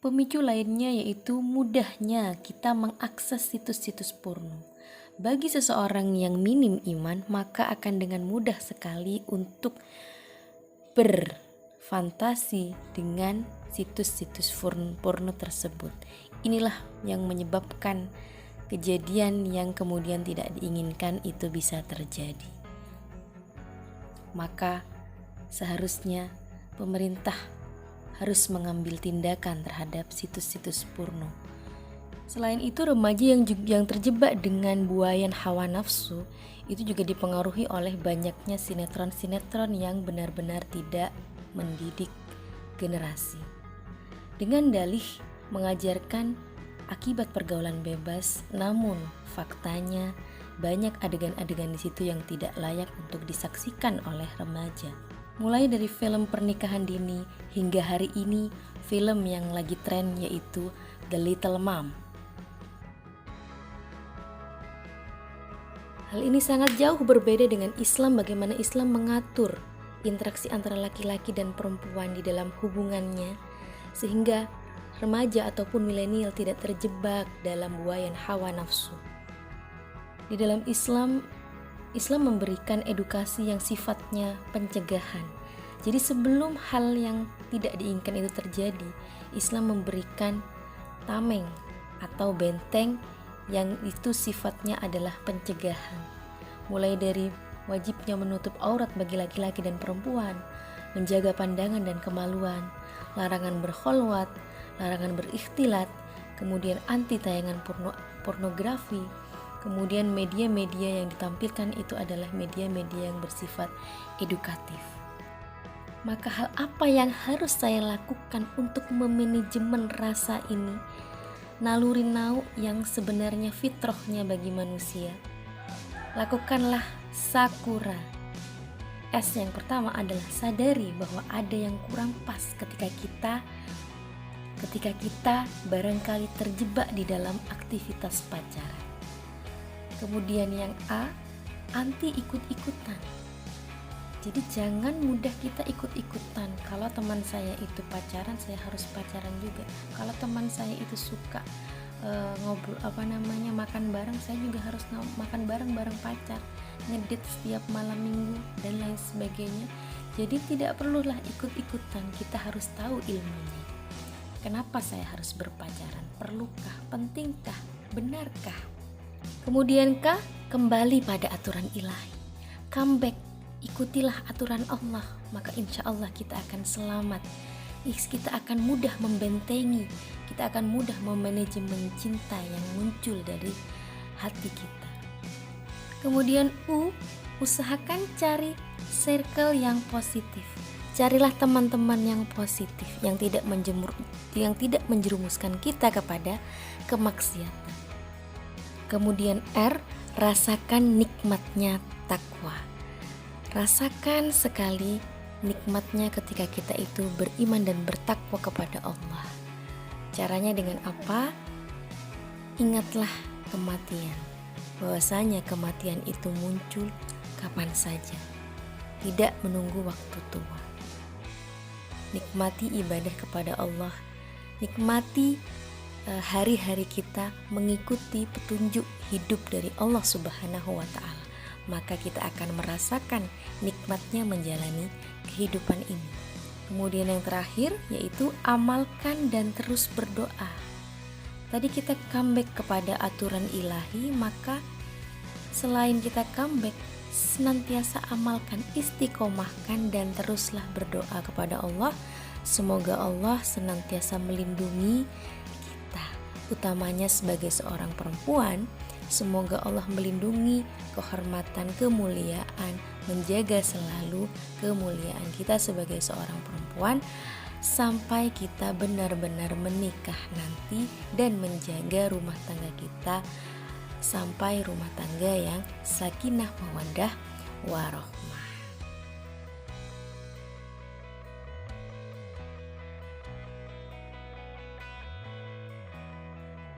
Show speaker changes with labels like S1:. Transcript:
S1: Pemicu lainnya yaitu mudahnya kita mengakses situs-situs porno. Bagi seseorang yang minim iman, maka akan dengan mudah sekali untuk berfantasi dengan situs-situs porno tersebut. Inilah yang menyebabkan kejadian yang kemudian tidak diinginkan itu bisa terjadi. Maka seharusnya pemerintah harus mengambil tindakan terhadap situs-situs porno. Selain itu, remaja yang terjebak dengan buayan hawa nafsu itu juga dipengaruhi oleh banyaknya sinetron-sinetron yang benar-benar tidak mendidik generasi. Dengan dalih mengajarkan akibat pergaulan bebas, namun faktanya banyak adegan-adegan di situ yang tidak layak untuk disaksikan oleh remaja. Mulai dari film pernikahan dini hingga hari ini film yang lagi tren yaitu The Little Mom. Hal ini sangat jauh berbeda dengan Islam, bagaimana Islam mengatur interaksi antara laki-laki dan perempuan di dalam hubungannya sehingga remaja ataupun milenial tidak terjebak dalam buayan hawa nafsu. Di dalam Islam memberikan edukasi yang sifatnya pencegahan. Jadi sebelum hal yang tidak diinginkan itu terjadi, Islam memberikan tameng atau benteng yang itu sifatnya adalah pencegahan. Mulai dari wajibnya menutup aurat bagi laki-laki dan perempuan, menjaga pandangan dan kemaluan, larangan berkholwat, larangan berikhtilat, kemudian anti tayangan pornografi. Kemudian media-media yang ditampilkan itu adalah media-media yang bersifat edukatif. Maka hal apa yang harus saya lakukan untuk memanajemen rasa ini? Naluri nau yang sebenarnya fitrahnya bagi manusia. Lakukanlah sakura. S yang pertama adalah sadari bahwa ada yang kurang pas ketika kita barangkali terjebak di dalam aktivitas pacaran. Kemudian yang A, anti ikut-ikutan. Jadi jangan mudah kita ikut-ikutan. Kalau teman saya itu pacaran, saya harus pacaran juga. Kalau teman saya itu suka makan bareng, saya juga harus makan bareng pacar, ngedate setiap malam minggu dan lain sebagainya. Jadi tidak perlulah ikut-ikutan, kita harus tahu ilmunya. Kenapa saya harus berpacaran? Perlukah? Pentingkah? Benarkah? Kemudian kembali pada aturan ilahi. Comeback, ikutilah aturan Allah, maka insya Allah kita akan selamat. Kita akan mudah membentengi, kita akan mudah memanajemen cinta yang muncul dari hati kita. Kemudian usahakan cari circle yang positif. Carilah teman-teman yang positif, yang tidak menjerumuskan kita kepada kemaksiatan. Kemudian R, rasakan nikmatnya takwa. Rasakan sekali nikmatnya ketika kita itu beriman dan bertakwa kepada Allah. Caranya dengan apa? Ingatlah kematian. Bahwasanya kematian itu muncul kapan saja, tidak menunggu waktu tua. Nikmati ibadah kepada Allah, nikmati hari-hari kita mengikuti petunjuk hidup dari Allah Subhanahu wa Ta'ala, maka kita akan merasakan nikmatnya menjalani kehidupan ini. Kemudian yang terakhir yaitu amalkan dan terus berdoa. Tadi kita comeback kepada aturan ilahi, maka selain kita comeback, senantiasa amalkan, istiqomahkan dan teruslah berdoa kepada Allah. Semoga Allah senantiasa melindungi kita, utamanya sebagai seorang perempuan. Semoga Allah melindungi kehormatan, kemuliaan, menjaga selalu kemuliaan kita sebagai seorang perempuan sampai kita benar-benar menikah nanti dan menjaga rumah tangga kita sampai rumah tangga yang sakinah mawaddah warahmah.